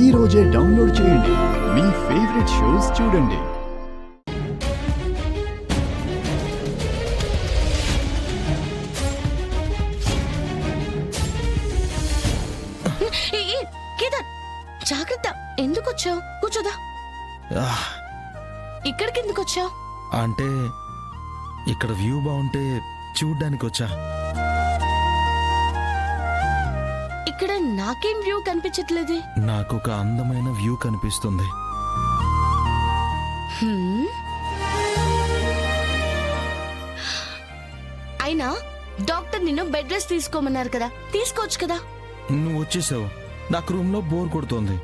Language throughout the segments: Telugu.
ఈ రోజే డౌన్లోడ్ చేయండి. మీ ఫేవరెట్ షోస్ చూడండి. కేదార్ జాగ్రత్త. ఎందుకు వచ్చావు? కూర్చోదా. ఇక్కడికి ఎందుకు వచ్చావు? అంటే ఇక్కడ వ్యూ బాగుంటే చూడ్డానికి వచ్చా. ఇక్కడ నాకేం వ్యూ కనిపించట్లేదు. నాకు ఒక అందమైన వ్యూ కనిపిస్తుంది. అయినా డాక్టర్ నిన్ను బెడ్ రెస్ట్ తీసుకోమన్నారు కదా, తీసుకోవచ్చు కదా. నువ్వు వచ్చేసావు. నాకు రూమ్లో బోర్ కొడుతోంది,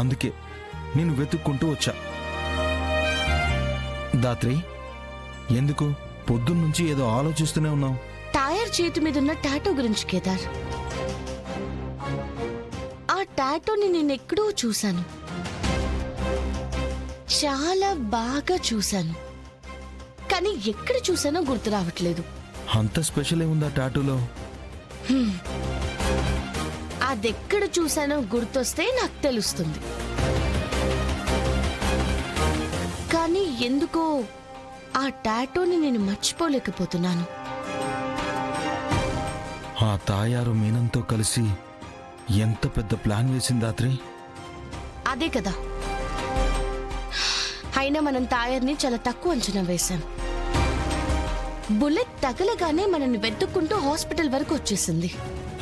అందుకే నేను వెతుక్కుంటూ వచ్చా. దాత్రి, ఎందుకు పొద్దున్నుంచి ఏదో ఆలోచిస్తూనే ఉన్నావు? టైర్ చేతి మీద ఉన్న టాటూ గురించి కేదార్. ఆ టాటూని నేను ఎక్కడో చూశాను, చాలా బాగా చూశాను, కానీ ఎక్కడ చూశానో గుర్తు రావట్లేదు. అంత స్పెషల్ ఏముందా టాటూలో? అదెక్కడ చూశానో గుర్తొస్తే నాకు తెలుస్తుంది. కానీ ఎందుకో ఆ టాటూని నేను మర్చిపోలేకపోతున్నాను. ఆ తాయారు మీనంతో కలిసి ఎంత పెద్ద ప్లాన్ వేసింది దాత్రి. అదే కదా. అయినా మనం తాయర్ని చాలా తక్కువ అంచనా వేశాం. బుల్లెట్ తగలగానే మనల్ని వెతుక్కుంటూ హాస్పిటల్ వరకు వచ్చేసింది.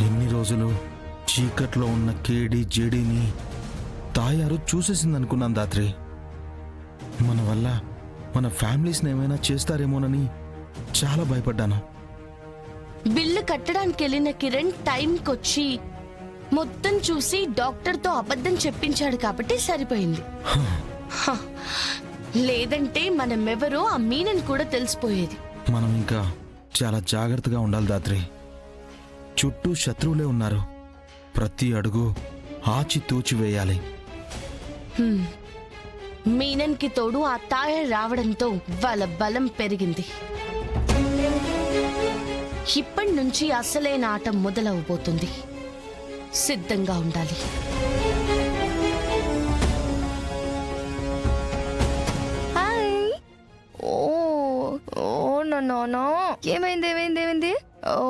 ఎన్ని రోజులు చీకట్లో ఉన్న కేడి జేడీని తాయారు చూసేసింది అనుకున్నాను దాత్రి. మన వల్ల మన ఫ్యామిలీస్ని ఏమైనా చేస్తారేమోనని చాలా భయపడ్డాను. బిల్లు కట్టడానికి వెళ్ళిన కిరణ్ టైంకొచ్చి మొత్తం చూసి డాక్టర్తో అబద్ధం చెప్పించాడు కాబట్టి సరిపోయింది. లేదంటే మనమెవరో ఆ మీనని కూడా తెలిసిపోయేది. మనం ఇంకా చాలా జాగ్రత్తగా ఉండాలి దాత్రి. చుట్టూ శత్రువులే ఉన్నారు. ప్రతి అడుగు ఆచితూచి వేయాలి. మీనన్కి తోడు ఆ తాయర్ రావడంతో వాళ్ళ బలం పెరిగింది. ఇప్పటి నుంచి అసలైన ఆట మొదలవబోతుంది. సిద్ధంగా ఉండాలి. ఏమైంది? ఓ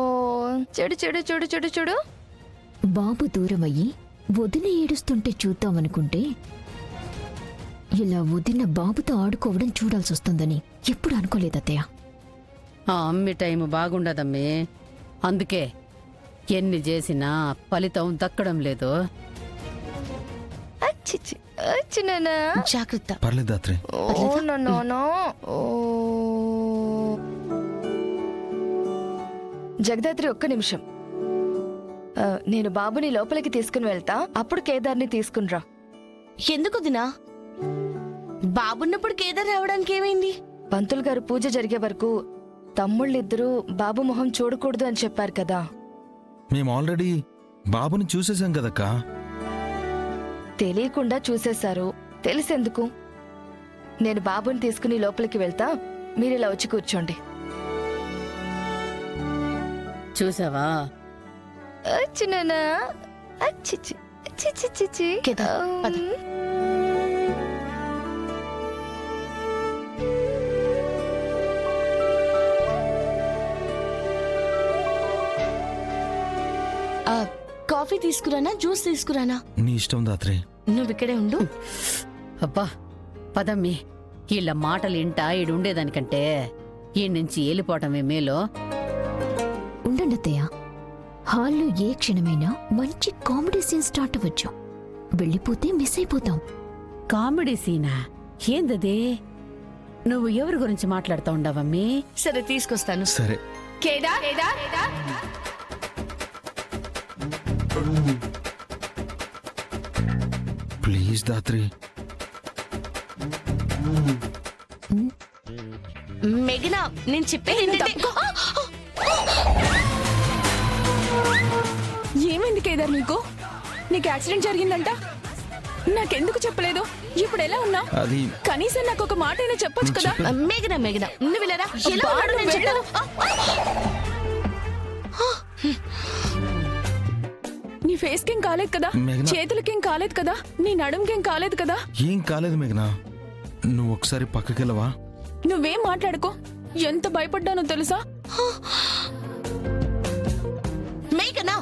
చెడు చెడు చెడు చెడు చెడు. బాబు దూరమయ్యి వదిన ఏడుస్తుంటే చూద్దామనుకుంటే ఇలా వదిన బాబుతో ఆడుకోవడం చూడాల్సి వస్తుందని ఎప్పుడు అనుకోలేదత్తయ్య. ఆ అమ్మి టైము బాగుండదమ్మి, అందుకే ఎన్ని చేసినా ఫలితం దక్కడం లేదు. జాగ్రత్త. పర్లేదు దాత్రి. జగదాత్రి, ఒక్క నిమిషం. నేను బాబుని లోపలికి తీసుకుని వెళ్తా, అప్పుడు కేదార్ని తీసుకునిరా. ఎందుకు దినా? బాబున్నప్పుడు కేదార్ రావడానికి ఏమైంది? పంతులు గారు పూజ జరిగే వరకు తమ్ముళ్ళిద్దరూ బాబు మొహం చూడకూడదు అని చెప్పారు కదా. మేము ఆల్రెడీ బాబుని చూసేసాం కదక్కా. తెలియకుండా చూసేశారు, తెలిసెందుకు? నేను బాబుని తీసుకుని లోపలికి వెళ్తా, మీరిలా వచ్చి కూర్చోండి. చూసావా? కేదార్, పద. కాఫీ తీసుకురానా, జ్యూస్ తీసుకురానా? నీ ఇష్టం దాత్రి. నువ్వు ఇక్కడే ఉండు. అబ్బా పదమ్మి, వీళ్ళ మాటలు ఇంటా ఈడుండేదానికంటే ఈ నుంచి వెళ్ళిపోవటమే మేలో. ఉండండి అత్తయ్య, హాల్లో ఏ క్షణమైనా మంచి కామెడీ సీన్ స్టార్ట్ అవ్వచ్చు. వెళ్ళిపోతే మిస్ అయిపోతాం. కామెడీ సీనా? ఏందది? నువ్వు ఎవరి గురించి మాట్లాడుతూ ఉండవమ్మి? సరే తీసుకొస్తాను. సరే. కేదార్, ప్లీజ్ దాత్రి. మెఘనా, నేను చెప్పేది ఏంటంటే ఏమైంది కేదార్? నీకు యాక్సిడెంట్ జరిగిందంట, నాకెందుకు చెప్పలేదు? ఇప్పుడు ఎలా ఉన్నా? అది కనీసం నాకు ఒక మాట అయినా చెప్పొచ్చు కదా. మేఘనా, నువ్వు వెళ్ళరా. ఎలా ఉన్నాడు నేను చెప్తాను. నీ ఫేస్ కేం కాలేదు కదా, మేఘనా. చేతులకేం కాలేదు కదా, నీ నడుంకేం కాలేదు కదా. ఏం కాలేదు మేఘనా, నువ్వు ఒకసారి పక్కకెళ్ళవా? నువ్వేం మాట్లాడుకో. ఎంత భయపడ్డానో తెలుసా? మేఘనా,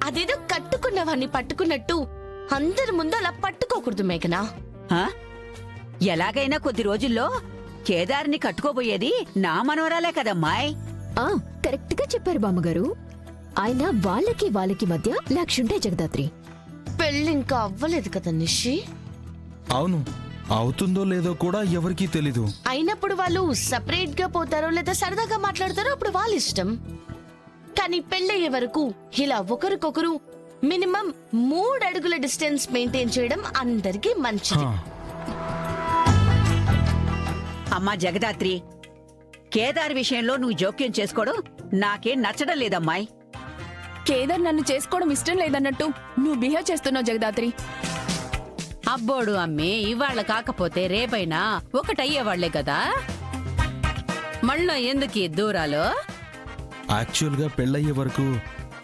అదేదో కట్టుకున్నవాన్ని పట్టుకున్నట్టు అందరి ముందు అలా పట్టుకోకూడదు మేఘనా. ఆ? ఎలాగైనా కొద్ది రోజుల్లో కేదార్ని కట్టుకోబోయేది నా మనవరాలే కదమ్మాయ్. కరెక్ట్ గా చెప్పారు బామ్మగారు. ఆయన వాళ్ళకి మధ్య లక్షుంటే జగదాత్రి. పెళ్ళి ఇంకా అవ్వలేదు కదా నిషి. అవును, అవుతుందో లేదో కూడా ఎవరికీ తెలీదు. అయినప్పుడు వాళ్ళు సపరేట్ గా పోతారో లేదా సరదాగా మాట్లాడతారో అప్పుడు వాళ్ళ ఇష్టం. కానీ పెళ్ళయ్యే వరకు ఇలా ఒకరికొకరు మినిమం 3 అడుగుల డిస్టెన్స్ మెయింటైన్ చేయడం అందరికీ మంచిది. హా, అమ్మా జగదాత్రి, కేదార్ విషయంలో నువ్వు జోక్యం చేసుకోవడం నాకేం నచ్చడం లేదమ్మాయ్. కేదార్ నన్ను చేసుకోవడం ఇష్టం లేదన్నట్టు నువ్వు బిహేవ్ చేస్తున్నావు జగదాత్రి. అబ్బోడు అమ్మి ఇవాళ కాకపోతే రేపైనా ఒకటయ్యేవాళ్లే కదా. మళ్ళా ఎందుకు ఈ దూరాలు? యాక్చువల్గా పెళ్ళయ్యే వరకు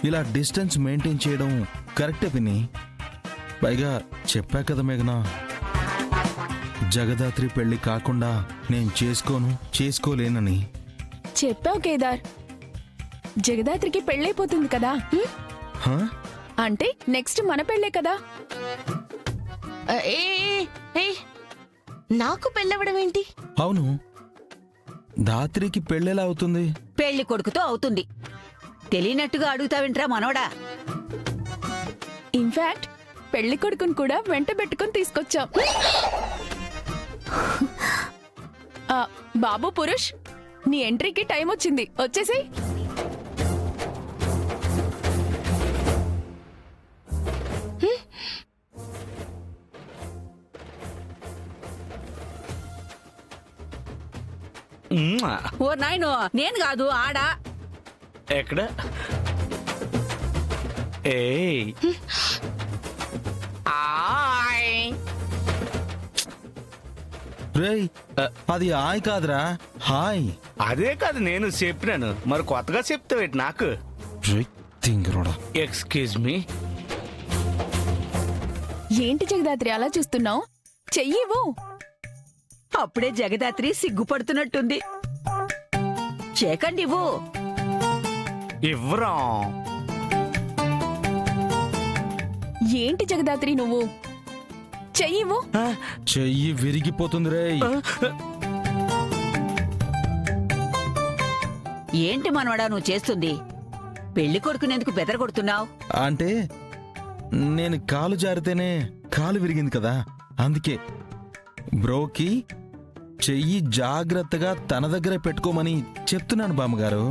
ఇలా డిస్టెన్స్ మెయింటైన్ చేయడం కరెక్టే పిన్ని. పైగా చెప్పా కదా మేఘనా, జగదాత్రి పెళ్లి కాకుండా నేను చేసుకోలేనని. చెప్పావు కేదార్, జగదాత్రికి పెళ్ళైపోతుంది కదా. హా? అంటే నెక్స్ట్ మన పెళ్ళే కదా. ఏ ఏ, నాకు పెళ్ళవడం ఏంటి? అవును, దాత్రికి పెళ్ళెలా అవుతుంది? పెళ్లి కొడుకుతో అవుతుంది. తెలియనట్టుగా అడుగుతావింట్రా మనోడా. ఇన్ఫాక్ట్ పెళ్లి కొడుకుని కూడా వెంట పెట్టుకుని తీసుకొచ్చాం. బాబు పురుష్, నీ ఎంట్రీకి టైం వచ్చింది, వచ్చేసి. ఓ నాయనో, నేను కాదు ఆడా. ఎక్కడ? ఏయ్ రేయ్, అది హాయ్ కాదురా, హాయ్. అదే కాదు నేను చెప్పినాను, మరి కొత్తగా చెప్తావేటి నాకు? రేయ్, తింగరోడా. Excuse me. ఏంటి జగదాత్రి అలా చూస్తున్నావు? చెయ్యివు. అప్పుడే జగదాత్రి సిగ్గుపడుతున్నట్టుంది. చేకండివ్వు. ఇవ్వరా. ఏంటి జగదాత్రి నువ్వు? చెయ్యివు. చెయ్యి విరిగిపోతుంది రేయ్. ఏంటి మనవడా నువ్వు చేస్తుంది? పెళ్లి కొడుకునేందుకు బెదరగొడుతున్నావు? అంటే నేను కాలు జారితేనే కాలు విరిగింది కదా, అందుకే బ్రోకి చెయ్యి జాగ్రత్తగా తన దగ్గరే పెట్టుకోమని చెప్తున్నాను బామ్మగారు.